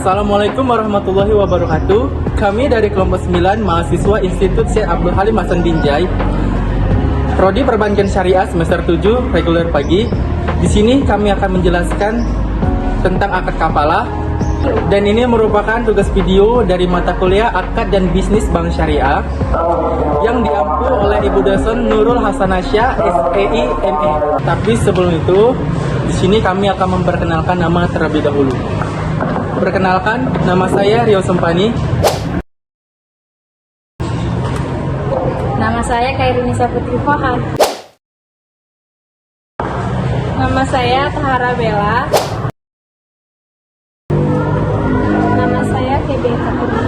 Assalamualaikum warahmatullahi wabarakatuh. Kami dari kelompok 9 mahasiswa Institut Syekh Abdul Halim Hasan Binjai, Prodi Perbankan Syariah semester 7 reguler pagi. Di sini kami akan menjelaskan tentang akad kafalah, dan ini merupakan tugas video dari mata kuliah Akad dan Bisnis Bank Syariah yang diampu oleh Ibu Dosen Nurul Hasanasya SEI ME. Tapi sebelum itu, di sini kami akan memperkenalkan nama terlebih dahulu. Perkenalkan, nama saya Rio Sempani. Nama saya Kairunisa Putri Fohan. Nama saya Tahara Bella. Nama saya Feby Katurina.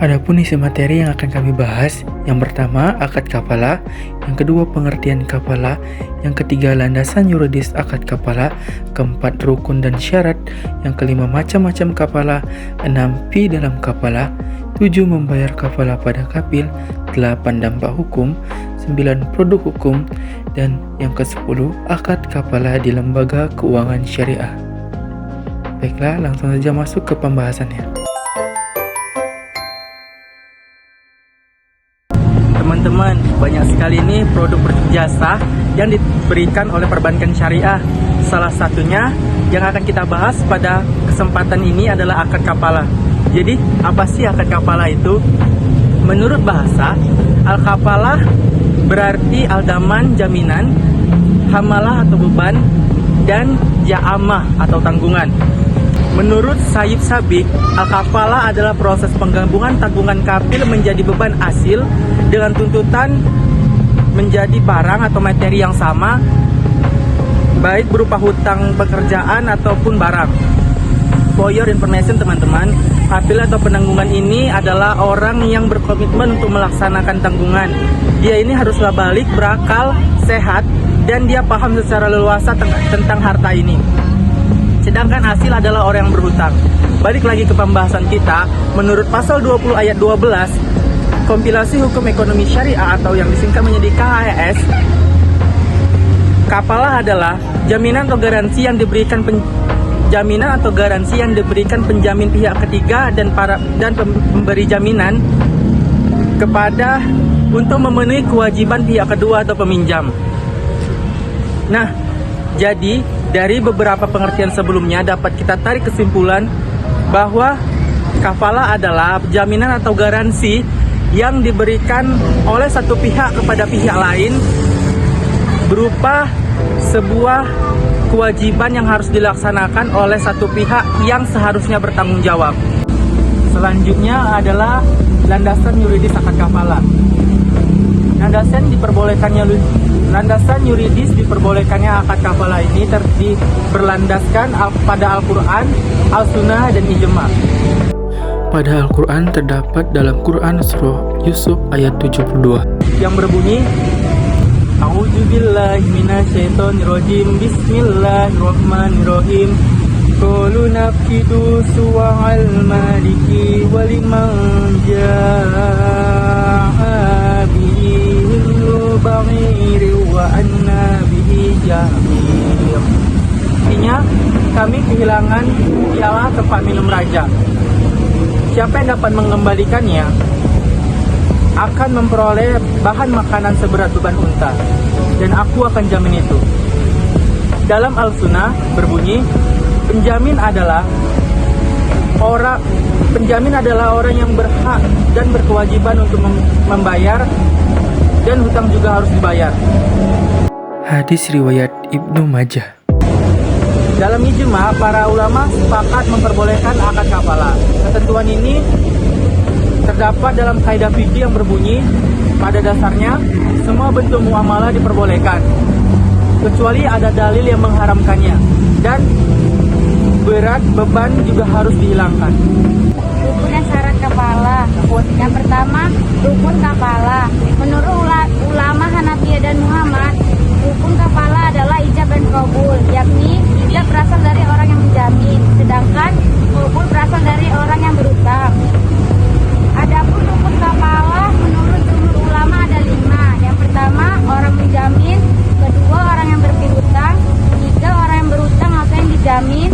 Adapun isi materi yang akan kami bahas, yang pertama akad kafalah, yang kedua pengertian kafalah, yang ketiga landasan yuridis akad kafalah, keempat rukun dan syarat, yang kelima macam-macam kafalah, 6 pi dalam kafalah, 7 membayar kafalah pada kafil, 8 dampak hukum, 9 produk hukum, dan yang ke-10 akad kafalah di lembaga keuangan syariah. Baiklah, langsung saja masuk ke pembahasannya. Teman-teman, banyak sekali ini produk jasa yang diberikan oleh perbankan syariah. Salah satunya yang akan kita bahas pada kesempatan ini adalah akad kafalah. Jadi, apa sih akad kafalah itu? Menurut bahasa, al-kafalah berarti aldaman jaminan, hamalah atau beban, dan ja'amah atau tanggungan. Menurut Sayyid Sabiq, al-kafalah adalah proses penggabungan tanggungan kafil menjadi beban asil dengan tuntutan menjadi barang atau materi yang sama, baik berupa hutang pekerjaan ataupun barang. For your information teman-teman, kafil atau penanggungan ini adalah orang yang berkomitmen untuk melaksanakan tanggungan. Dia ini haruslah balik, berakal, sehat, dan dia paham secara leluasa tentang harta ini. Sedangkan asil adalah orang yang berhutang. Balik lagi ke pembahasan kita, menurut pasal 20 ayat 12 kompilasi hukum ekonomi syariah atau yang disingkat menjadi KHS, kafalah adalah jaminan atau garansi yang diberikan penjamin pihak ketiga dan pemberi jaminan kepada untuk memenuhi kewajiban pihak kedua atau peminjam. Nah, jadi dari beberapa pengertian sebelumnya dapat kita tarik kesimpulan bahwa kafalah adalah jaminan atau garansi yang diberikan oleh satu pihak kepada pihak lain berupa sebuah kewajiban yang harus dilaksanakan oleh satu pihak yang seharusnya bertanggung jawab. Selanjutnya adalah landasan yuridis akad kafalah. Landasan yuridis diperbolehkannya akad kafalah ini berlandaskan pada Al-Quran, Al-Sunnah, dan Ijma'. Pada Al-Quran terdapat dalam Quran Surah Yusuf ayat 72 yang berbunyi, A'udzubillahi minasyaitonirrajim, Bismillahirrahmanirrahim. Qalu nafidu suwa'al maliki waliman ja'a bihi ba'iri wa anna bihi jahil. Artinya, kami kehilangan piala tempat minum raja. Siapa yang dapat mengembalikannya akan memperoleh bahan makanan seberat beban unta, dan aku akan jamin itu. Dalam Al-Sunnah berbunyi, penjamin adalah orang yang berhak dan berkewajiban untuk membayar, dan hutang juga harus dibayar. Hadis riwayat Ibnu Majah. Dalam ijma', para ulama sepakat memperbolehkan akad kafalah. Ketentuan ini terdapat dalam kaidah fikih yang berbunyi, pada dasarnya semua bentuk muamalah diperbolehkan, kecuali ada dalil yang mengharamkannya, dan berat beban juga harus dihilangkan. Rukun dan syarat kafalah. Yang pertama, rukun kafalah. Menurut ulama Hanafiyah dan Muhammad, rukun kafalah adalah ijab dan qabul, yakni ijab berasal dari orang yang menjamin, sedangkan qabul berasal dari orang yang berutang. Adapun rukun kafalah menurut jumhur ulama ada 5. Yang pertama, orang menjamin, kedua orang yang berpiutang, ketiga orang yang berutang atau yang dijamin,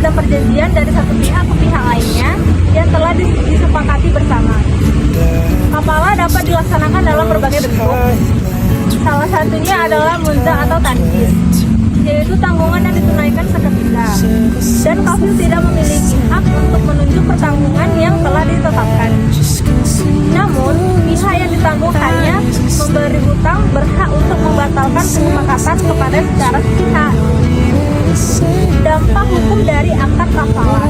ada perjanjian dari satu pihak ke pihak lainnya yang telah disepakati bersama. Kafalah dapat dilaksanakan dalam berbagai bentuk. Salah satunya adalah mulzah atau tanjis, yaitu tanggungan yang ditunaikan seketika. Dan kafil tidak memiliki hak untuk menunjuk pertanggungan yang telah ditetapkan. Namun, pihak yang ditanggung hanya memberi hutang berhak untuk membatalkan kesepakatan kepada secara sepihak. Dampak hukum dari akad kafalah,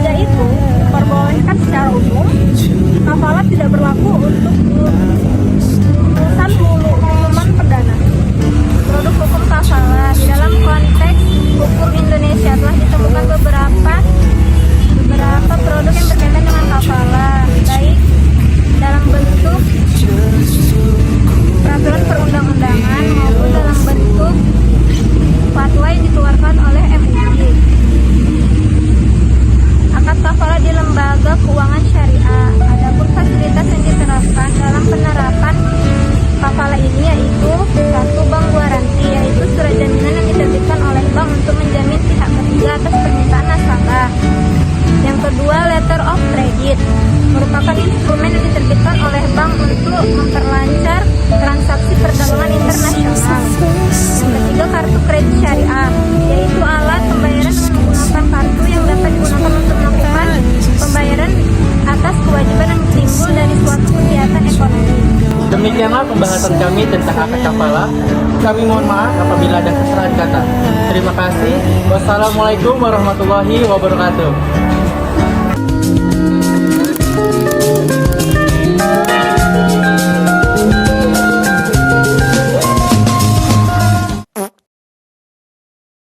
yaitu diperbolehkan secara umum. Kafalah tidak berlaku untuk urusan hukuman perdana. Produk hukum kafalah di dalam konteks hukum Indonesia telah ditemukan beberapa produk yang berkaitan dengan kafalah, baik dalam bentuk peraturan perundang-undangan maupun dalam bentuk fatwa yang dikeluarkan oleh MUI. Akad kafalah di lembaga keuangan syariah. Adapun fasilitas yang diterapkan dalam penerapan kafalah ini yaitu satu, bank garansi, yaitu surat jaminan yang diterbitkan oleh bank untuk menjamin pihak ketiga atas permintaan nasabah. Yang kedua, letter of credit, merupakan instrumen yang diterbitkan oleh bank untuk memperlancar transaksi perdagangan internasional. Yang ketiga, kartu kredit syariah, yaitu alat pembayaran dengan menggunakan kartu yang dapat digunakan untuk melakukan pembayaran atas kewajiban yang timbul dari suatu kegiatan ekonomi. Demikianlah pembahasan kami tentang akad kafalah. Kami mohon maaf apabila ada kesalahan kata. Terima kasih. Wassalamualaikum warahmatullahi wabarakatuh.